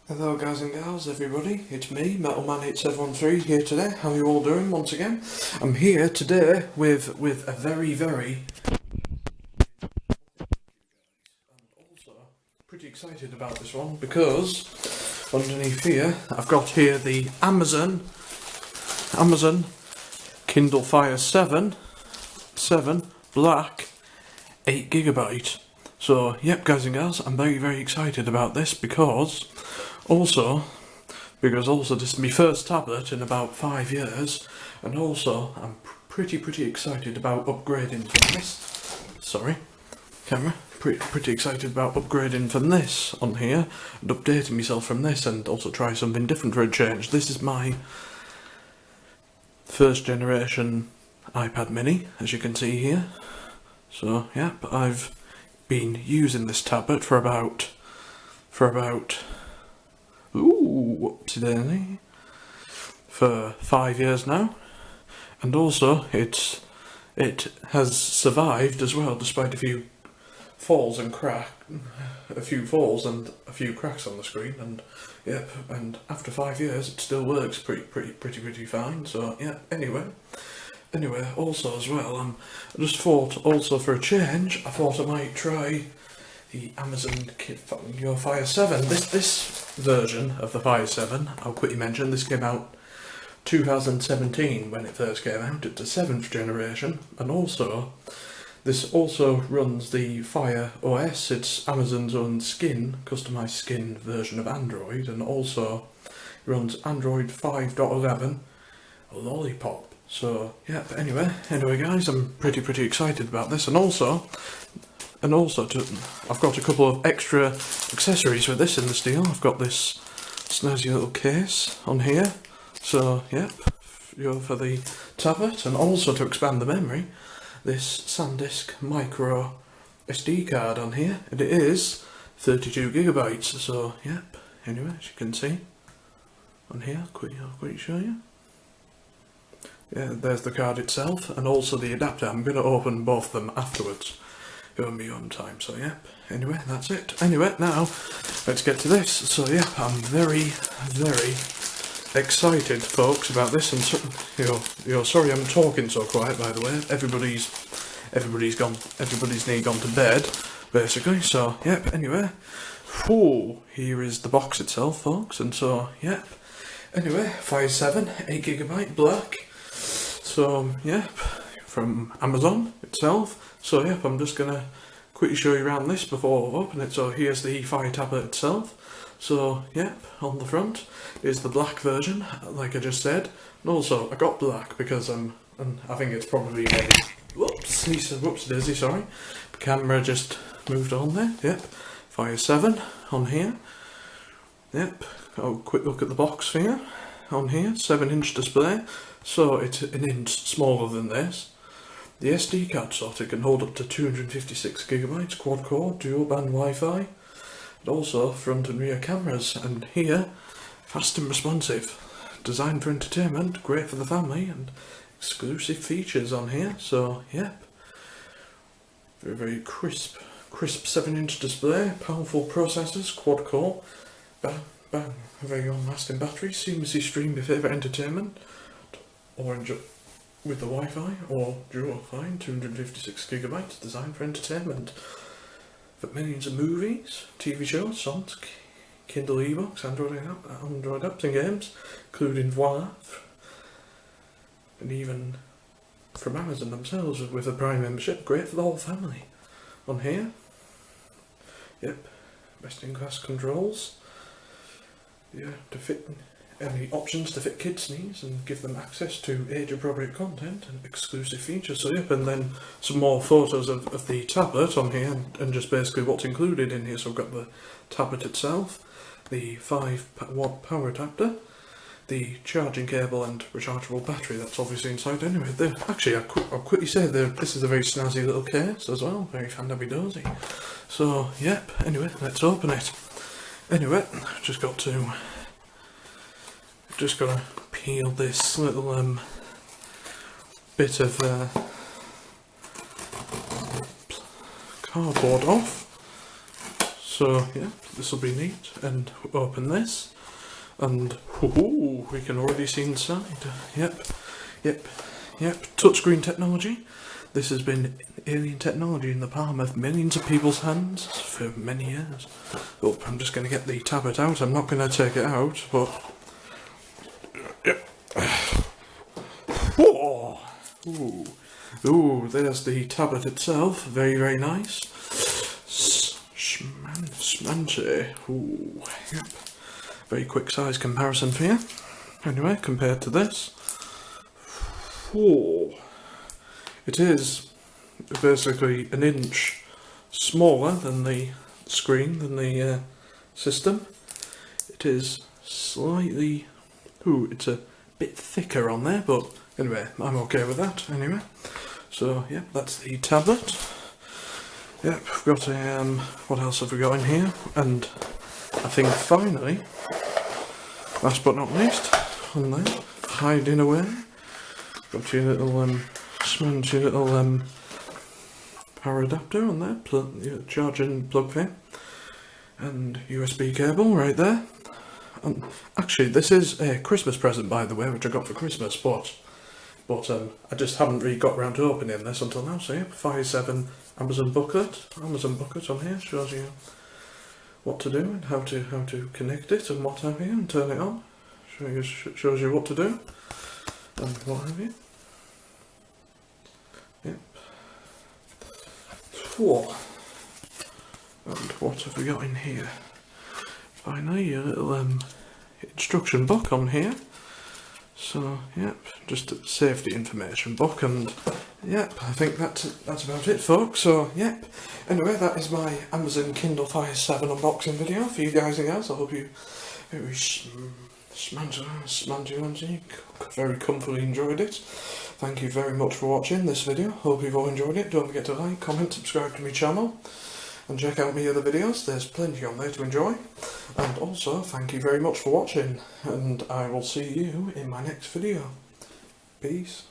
Hello guys and gals, everybody, it's me, Metalman8713 here today. How are you all doing once again? I'm here today with a very also pretty excited about this one because underneath here I've got here the Amazon Kindle Fire 7 Black 8GB. So yep guys and gals, I'm very excited about this because also this is my first tablet in about 5 years, and also I'm pretty excited about upgrading from this. Sorry, camera. Pretty excited about upgrading from this on here and updating myself from this, and also try something different for a change. This is my first generation iPad mini, as you can see here. So yeah, I've been using this tablet for about for 5 years now, and also it has survived as well, despite a few falls and cracks on the screen, and yep, and after 5 years it still works pretty fine. So yeah, anyway, also as well, I just thought also for a change, I thought I might try the Amazon Fire 7. This version of the Fire 7, I'll quickly mention, this came out 2017 when it first came out. It's the 7th generation, and also this also runs the Fire OS. It's Amazon's own customized skin version of Android, and also runs Android 5.11 Lollipop. So yeah, but anyway guys, I'm pretty excited about this, and also I've got a couple of extra accessories with this in this deal. I've got this snazzy little case on here, so yep, for the tablet, and also to expand the memory, this SanDisk micro SD card on here, and it is 32GB. So yep, anyway, as you can see on here, I'll quickly show you. Yeah, there's the card itself, and also the adapter. I'm going to open both of them afterwards in my own time. So yeah, anyway, that's it. Anyway, now let's get to this. So yeah, I'm very excited, folks, about this. And so, sorry I'm talking so quiet, by the way. Everybody's nearly gone to bed, basically. So yep, anyway, here is the box itself, folks. And so yep, anyway, Fire 7 8GB black. So yep, from Amazon itself. So yep, I'm just gonna quickly show you around this before I open it. So here's the Fire tablet itself. So yep, on the front is the black version, like I just said. And also I got black because and I think it's probably whoops daisy, sorry. The camera just moved on there. Yep, Fire 7 on here. Yep, oh, quick look at the box here. On here, 7-inch display. So it's an inch smaller than this. The SD card slot, it can hold up to 256GB, quad-core, dual-band Wi-Fi, and also front and rear cameras. And here, fast and responsive, designed for entertainment, great for the family, and exclusive features on here. So, yep, very crisp 7-inch display, powerful processors, quad-core, very long-lasting battery, seamlessly stream your favourite entertainment, or enjoy with the Wi-Fi or dual Wi-Fi, 256GB, designed for entertainment. For millions of movies, TV shows, songs, Kindle ebooks, Android apps and games, including Voila, and even from Amazon themselves with a Prime membership, great for the whole family. On here, yep, best-in-class controls, yeah, to fit any options to fit kids' needs and give them access to age-appropriate content and exclusive features. So yep, and then some more photos of the tablet on here, and just basically what's included in here. So I've got the tablet itself, the 5-watt power adapter, the charging cable and rechargeable battery. That's obviously inside anyway. Actually, I'll quickly say this is a very snazzy little case as well, very fan-dozy. So yep, anyway, let's open it. Anyway, just got to peel this little bit of cardboard off. So yeah, this will be neat. And open this, and ooh, we can already see inside. Yep. Touchscreen technology. This has been alien technology in the palm of millions of people's hands for many years. Oh, I'm just going to get the tablet out. I'm not going to take it out, but yep. Whoa. Ooh, there's the tablet itself. Very, very nice. Smancy. Ooh, yep. Very quick size comparison for you. Anyway, compared to this. Whoa. It is basically an inch smaller than the screen, than the system. It is slightly... Ooh, it's a bit thicker on there, but anyway, I'm okay with that, anyway. So, yep, that's the tablet. Yep, we've got a, what else have we got in here? And I think finally, last but not least, on there, hiding away, got your little, smancy little, power adapter on there, charging plug thing, and USB cable right there. Actually, this is a Christmas present, by the way, which I got for Christmas, but I just haven't really got around to opening this until now. So yeah, 5.7 Amazon booklet on here shows you what to do and how to connect it and what have you, and turn it on. Shows you what to do and what have you. Yep. Whoa. And what have we got in here? Finally, a little instruction book on here. So, yep, just a safety information book, and yep, I think that's about it, folks. So, yep. Anyway, that is my Amazon Kindle Fire 7 unboxing video for you guys and girls. I hope you very smangy, very comfortably enjoyed it. Thank you very much for watching this video. Hope you've all enjoyed it. Don't forget to like, comment, subscribe to my channel, and check out my other videos. There's plenty on there to enjoy. And also, thank you very much for watching, and I will see you in my next video. Peace.